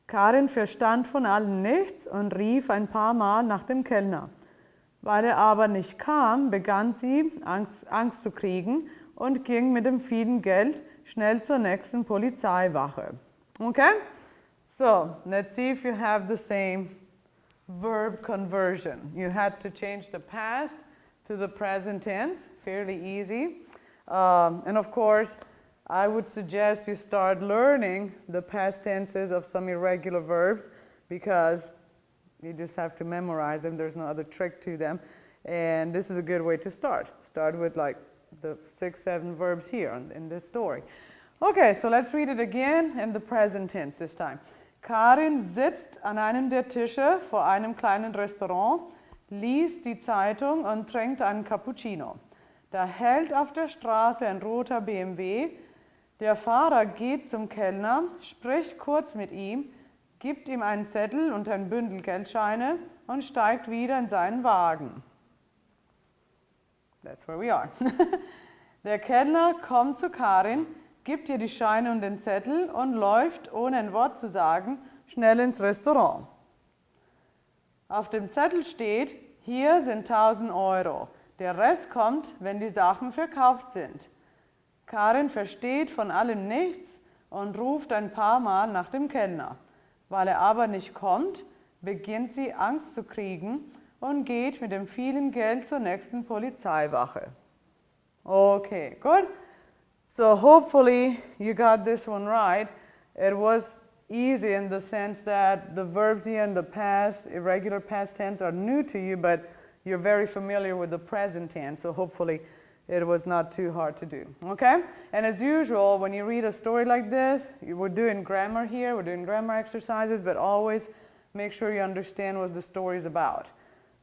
Karin verstand von allem nichts und rief ein paar Mal nach dem Kellner. Weil er aber nicht kam, begann sie Angst zu kriegen und ging mit dem vielen Geld schnell zur nächsten Polizeiwache. Okay? So, let's see if you have the same verb conversion. You had to change the past to the present tense, fairly easy. And of course, I would suggest you start learning the past tenses of some irregular verbs because you just have to memorize them. There's no other trick to them. And this is a good way to start. Start with like the 6, 7 verbs here in this story. Okay, so let's read it again in the present tense this time. Karin sitzt an einem der Tische vor einem kleinen Restaurant, liest die Zeitung und trinkt einen Cappuccino. Da hält auf der Straße ein roter BMW. Der Fahrer geht zum Kellner, spricht kurz mit ihm, gibt ihm einen Zettel und ein Bündel Geldscheine und steigt wieder in seinen Wagen. That's where we are. Der Kellner kommt zu Karin, gibt ihr die Scheine und den Zettel und läuft, ohne ein Wort zu sagen, schnell ins Restaurant. Auf dem Zettel steht, hier sind 1.000 Euro. Der Rest kommt, wenn die Sachen verkauft sind. Karin versteht von allem nichts und ruft ein paar Mal nach dem Kellner. Weil er aber nicht kommt, beginnt sie Angst zu kriegen und geht mit dem vielen Geld zur nächsten Polizeiwache. Okay, good. So hopefully you got this one right. It was easy in the sense that the verbs here in the past, irregular past tense, are new to you, but you're very familiar with the present tense, so hopefully it was not too hard to do. Okay? And as usual, when you read a story like this, we're doing grammar here, we're doing grammar exercises, but always make sure you understand what the story is about.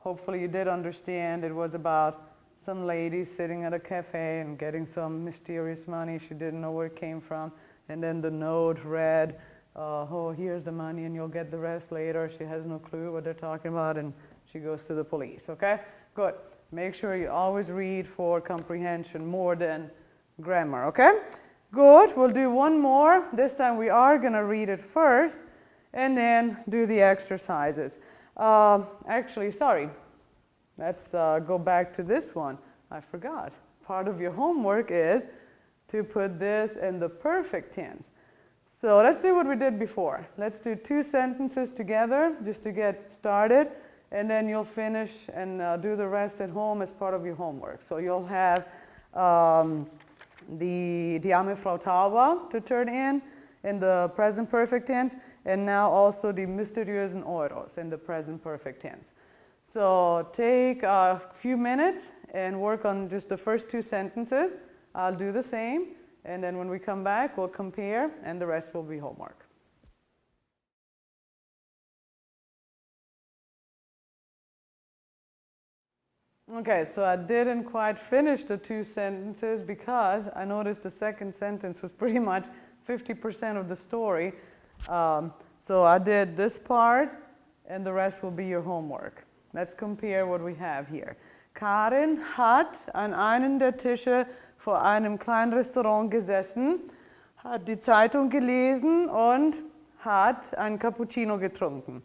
Hopefully you did understand it was about some lady sitting at a cafe and getting some mysterious money. She didn't know where it came from. And then the note read, oh, here's the money and you'll get the rest later. She has no clue what they're talking about and she goes to the police. Okay? Good. Make sure you always read for comprehension more than grammar. Okay? Good. We'll do one more. This time we are going to read it first and then do the exercises. Actually, sorry. Let's go back to this one. I forgot. Part of your homework is to put this in the perfect tense. So let's do what we did before. Let's do 2 sentences together just to get started, and then you'll finish and do the rest at home as part of your homework. So you'll have die arme Frau Tauber to turn in the present perfect tense, and now also die mysteriösen Euros in the present perfect tense. So take a few minutes and work on just the first 2 sentences. I'll do the same, and then when we come back, we'll compare, and the rest will be homework. Okay, so I didn't quite finish the 2 sentences because I noticed the second sentence was pretty much 50% of the story. So I did this part, and the rest will be your homework. Let's compare what we have here. Karin hat an einem der Tische vor einem kleinen Restaurant gesessen, hat die Zeitung gelesen und hat einen Cappuccino getrunken.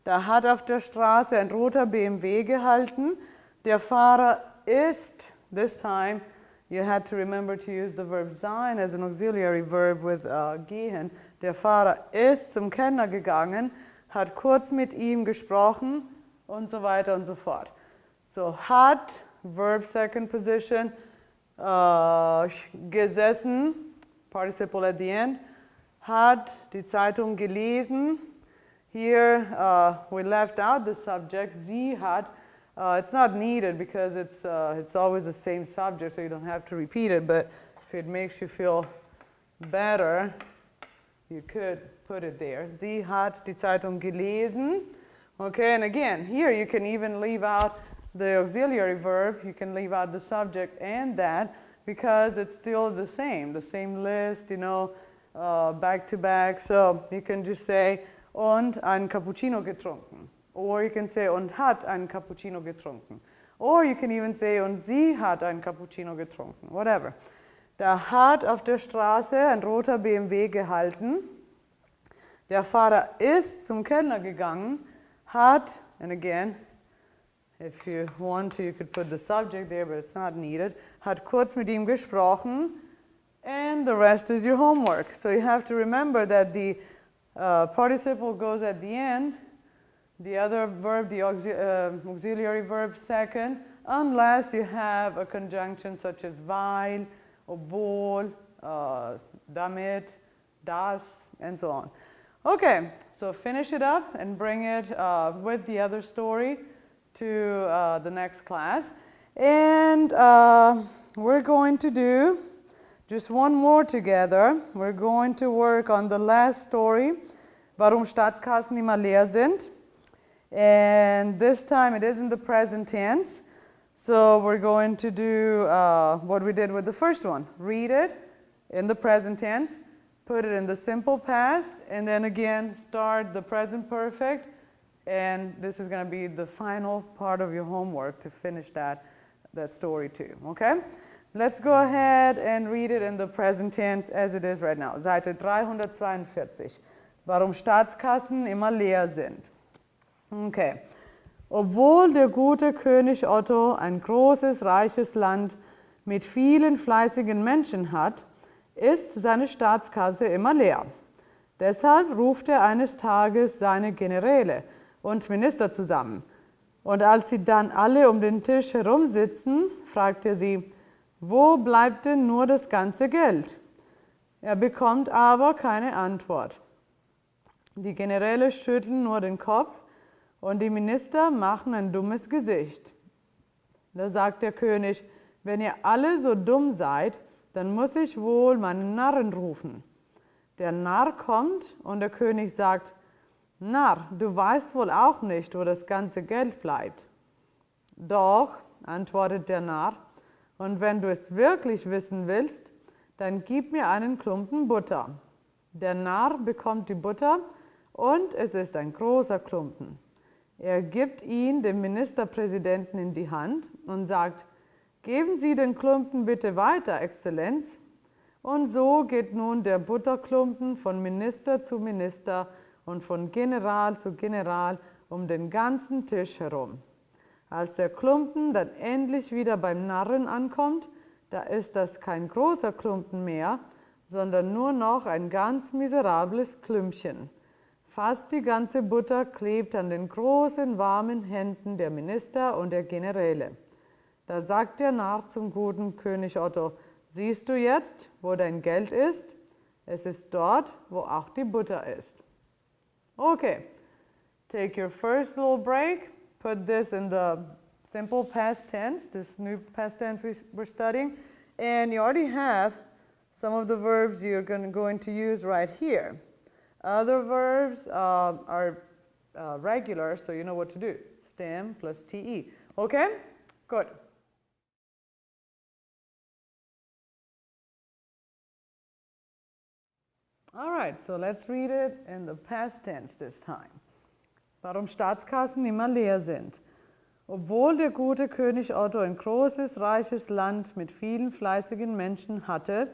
Da hat auf der Straße ein roter BMW gehalten. Der Fahrer ist, this time you had to remember to use the verb sein as an auxiliary verb with gehen. Der Fahrer ist zum Kellner gegangen, hat kurz mit ihm gesprochen und so weiter und so fort. So hat, verb second position, gesessen, participle at the end, hat die Zeitung gelesen. Here we left out the subject, sie hat. It's not needed because it's always the same subject, so you don't have to repeat it, but if it makes you feel better, you could put it there. Sie hat die Zeitung gelesen. Okay, and again, here you can even leave out the auxiliary verb. You can leave out the subject and that because it's still the same list, you know, back to back. So you can just say, und ein Cappuccino getrunken. Or you can say, und hat ein Cappuccino getrunken. Or you can even say, und sie hat ein Cappuccino getrunken. Whatever. Da hat auf der Straße ein roter BMW gehalten. Der Vater ist zum Kellner gegangen, hat, and again, if you want to, you could put the subject there, but it's not needed, hat kurz mit ihm gesprochen, and the rest is your homework. So you have to remember that the participle goes at the end, the other verb, the auxiliary verb second, unless you have a conjunction such as weil, obwohl, damit, das, and so on. Okay, so finish it up and bring it with the other story to the next class. And we're going to do just one more together. We're going to work on the last story, warum Staatskassen immer leer sind. And this time it is in the present tense. So we're going to do what we did with the first one. Read it in the present tense, put it in the simple past, and then again start the present perfect. And this is going to be the final part of your homework to finish that story too. Okay? Let's go ahead and read it in the present tense as it is right now. Seite 342. Warum Staatskassen immer leer sind. Okay. Obwohl der gute König Otto ein großes, reiches Land mit vielen fleißigen Menschen hat, ist seine Staatskasse immer leer. Deshalb ruft er eines Tages seine Generäle und Minister zusammen. Und als sie dann alle um den Tisch herumsitzen, fragt er sie, wo bleibt denn nur das ganze Geld? Er bekommt aber keine Antwort. Die Generäle schütteln nur den Kopf und die Minister machen ein dummes Gesicht. Da sagt der König, wenn ihr alle so dumm seid, dann muss ich wohl meinen Narren rufen. Der Narr kommt und der König sagt, Narr, du weißt wohl auch nicht, wo das ganze Geld bleibt. Doch, antwortet der Narr, und wenn du es wirklich wissen willst, dann gib mir einen Klumpen Butter. Der Narr bekommt die Butter und es ist ein großer Klumpen. Er gibt ihn dem Ministerpräsidenten in die Hand und sagt, geben Sie den Klumpen bitte weiter, Exzellenz. Und so geht nun der Butterklumpen von Minister zu Minister und von General zu General um den ganzen Tisch herum. Als der Klumpen dann endlich wieder beim Narren ankommt, da ist das kein großer Klumpen mehr, sondern nur noch ein ganz miserables Klümpchen. Fast die ganze Butter klebt an den großen, warmen Händen der Minister und der Generäle. Da sagt der Narr zum guten König Otto, siehst du jetzt, wo dein Geld ist? Es ist dort, wo auch die Butter ist. Okay, take your first little break, put this in the simple past tense, this new past tense we're studying, and you already have some of the verbs you're going to use right here. Other verbs are regular, so you know what to do. Stem plus te. Okay? Good. All right, so let's read it in the past tense this time. Warum Staatskassen immer leer sind. Obwohl der gute König Otto ein großes, reiches Land mit vielen fleißigen Menschen hatte,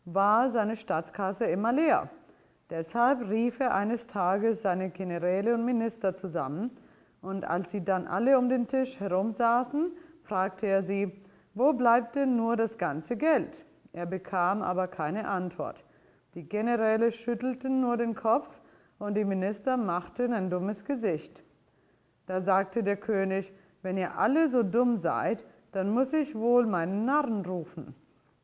war seine Staatskasse immer leer. Deshalb rief er eines Tages seine Generäle und Minister zusammen, und als sie dann alle um den Tisch herumsaßen, fragte er sie, wo bleibt denn nur das ganze Geld? Er bekam aber keine Antwort. Die Generäle schüttelten nur den Kopf und die Minister machten ein dummes Gesicht. Da sagte der König, wenn ihr alle so dumm seid, dann muss ich wohl meinen Narren rufen.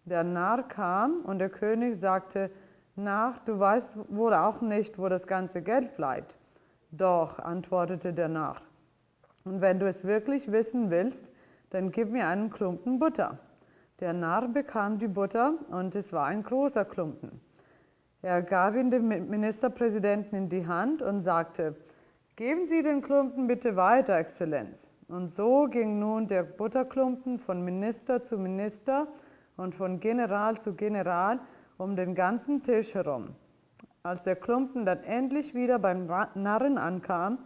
Der Narr kam und der König sagte, Narr, du weißt wohl auch nicht, wo das ganze Geld bleibt. Doch, antwortete der Narr, und wenn du es wirklich wissen willst, dann gib mir einen Klumpen Butter. Der Narr bekam die Butter und es war ein großer Klumpen. Er gab ihn dem Ministerpräsidenten in die Hand und sagte, geben Sie den Klumpen bitte weiter, Exzellenz. Und so ging nun der Butterklumpen von Minister zu Minister und von General zu General um den ganzen Tisch herum. Als der Klumpen dann endlich wieder beim Narren ankam,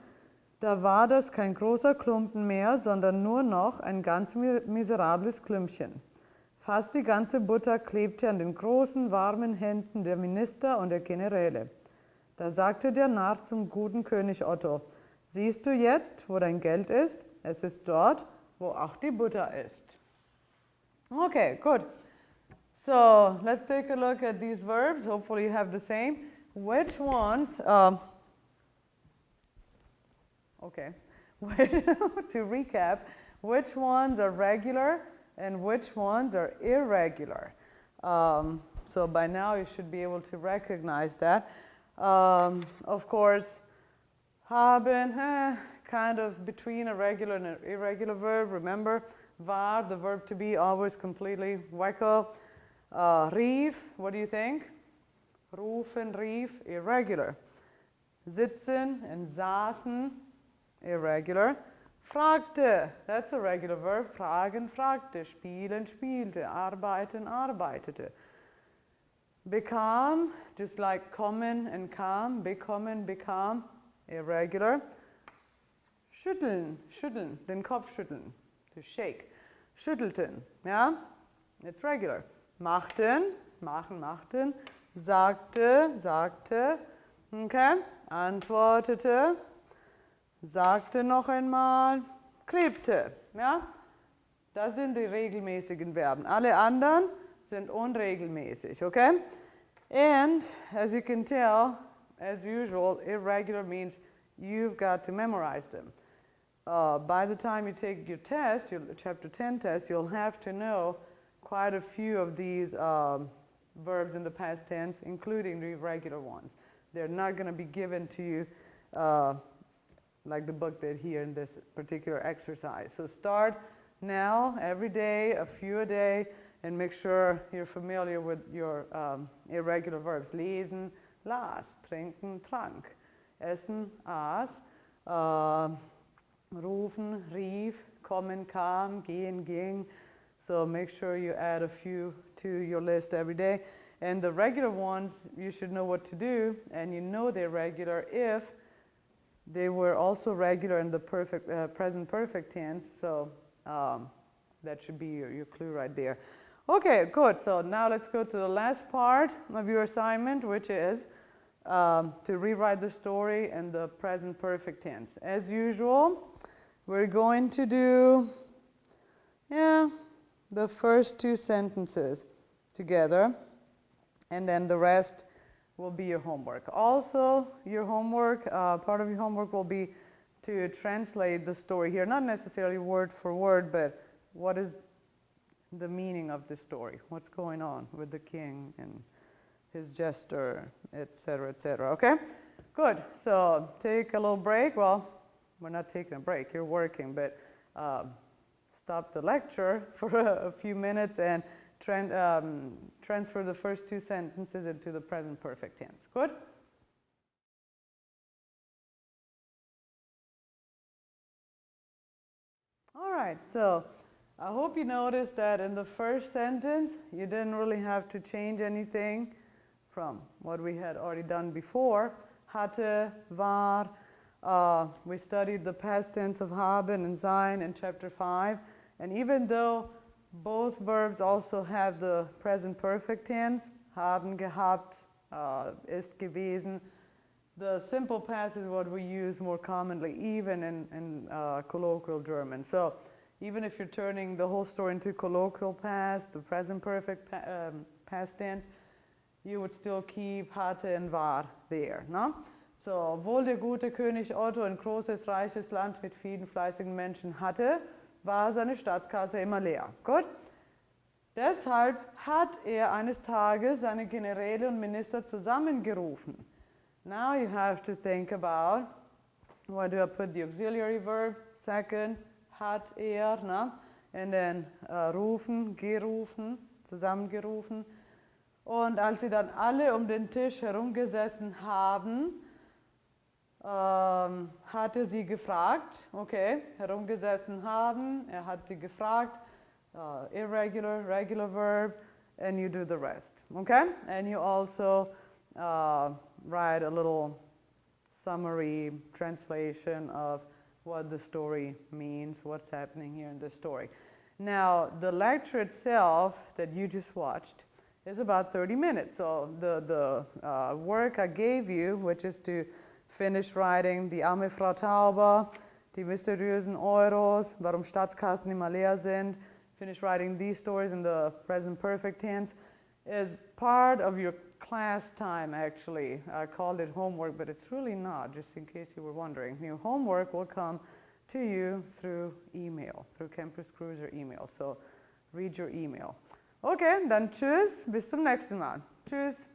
da war das kein großer Klumpen mehr, sondern nur noch ein ganz miserables Klümpchen. Fast die ganze Butter klebte an den großen, warmen Händen der Minister und der Generäle. Da sagte der Narr zum guten König Otto, siehst du jetzt, wo dein Geld ist? Es ist dort, wo auch die Butter ist. Okay, good. So let's take a look at these verbs. Hopefully you have the same. Which ones, okay, to recap, which ones are regular and which ones are irregular? So by now you should be able to recognize that. Of course, haben, kind of between a regular and an irregular verb. Remember, war, the verb to be, always completely wacko. Rief, what do you think? Rufen, rief, irregular. Sitzen and saßen, irregular. Fragte, that's a regular verb. Fragen, fragte. Spielen, spielte. Arbeiten, arbeitete. Bekam, just like kommen and kam. Bekommen, bekam, irregular. Schütteln, schütteln, den Kopf schütteln. To shake. Schüttelten, ja? It's regular. Machten, machen, machten. Sagte, sagte. Okay. Antwortete. Sagte noch einmal. Klebte, ja? Das sind die regelmäßigen Verben. Alle anderen sind unregelmäßig, okay? And as you can tell, as usual, irregular means you've got to memorize them. By the time you take your test, your chapter 10 test, you'll have to know quite a few of these verbs in the past tense, including the irregular ones. They're not going to be given to you like the book did here in this particular exercise. So start now, every day, a few a day, and make sure you're familiar with your irregular verbs. Lesen, las, trinken, trank, essen, aß, rufen, rief, kommen, kam, gehen, ging. So make sure you add a few to your list every day. And the regular ones, you should know what to do, and you know they're regular if they were also regular in the present perfect tense. So that should be your clue right there. Okay, good. So now let's go to the last part of your assignment, which is to rewrite the story in the present perfect tense. As usual, we're going to do, the first two sentences together, and then the rest will be your homework. Also, your homework, part of your homework will be to translate the story here, not necessarily word for word, but what is the meaning of the story, what's going on with the king and his jester, etc., etc. Okay? Good. So take a little break. Well, we're not taking a break, you're working, but stop the lecture for a few minutes and transfer the first two sentences into the present perfect tense. Good? All right, so I hope you noticed that in the first sentence, you didn't really have to change anything from what we had already done before. Hatte, war. We studied the past tense of haben and sein in chapter 5. And even though both verbs also have the present perfect tense, haben, gehabt, ist gewesen, the simple past is what we use more commonly, even in colloquial German. So even if you're turning the whole story into colloquial past, the present perfect past tense, you would still keep hatte and war there. No? So, obwohl der gute König Otto ein großes, reiches Land mit vielen fleißigen Menschen hatte, war seine Staatskasse immer leer. Gut? Deshalb hat eines Tages seine Generäle und Minister zusammengerufen. Now you have to think about, where do I put the auxiliary verb? Second, hat no? And then rufen, gerufen, zusammengerufen. Und als sie dann alle um den Tisch herumgesessen haben, hatte sie gefragt, okay, herumgesessen haben, hat sie gefragt, irregular, regular verb, and you do the rest, okay? And you also write a little summary translation of what the story means, what's happening here in the story. Now, the lecture itself that you just watched is about 30 minutes. So the work I gave you, which is to finish writing Die arme Frau Tauber, Die mysteriösen Euros, warum Staatskassen immer leer sind, finish writing these stories in the present perfect tense, is part of your class time, actually. I called it homework, but it's really not, just in case you were wondering. Your homework will come to you through email, through Campus Cruiser email. So read your email. Okay, dann tschüss, bis zum nächsten Mal. Tschüss.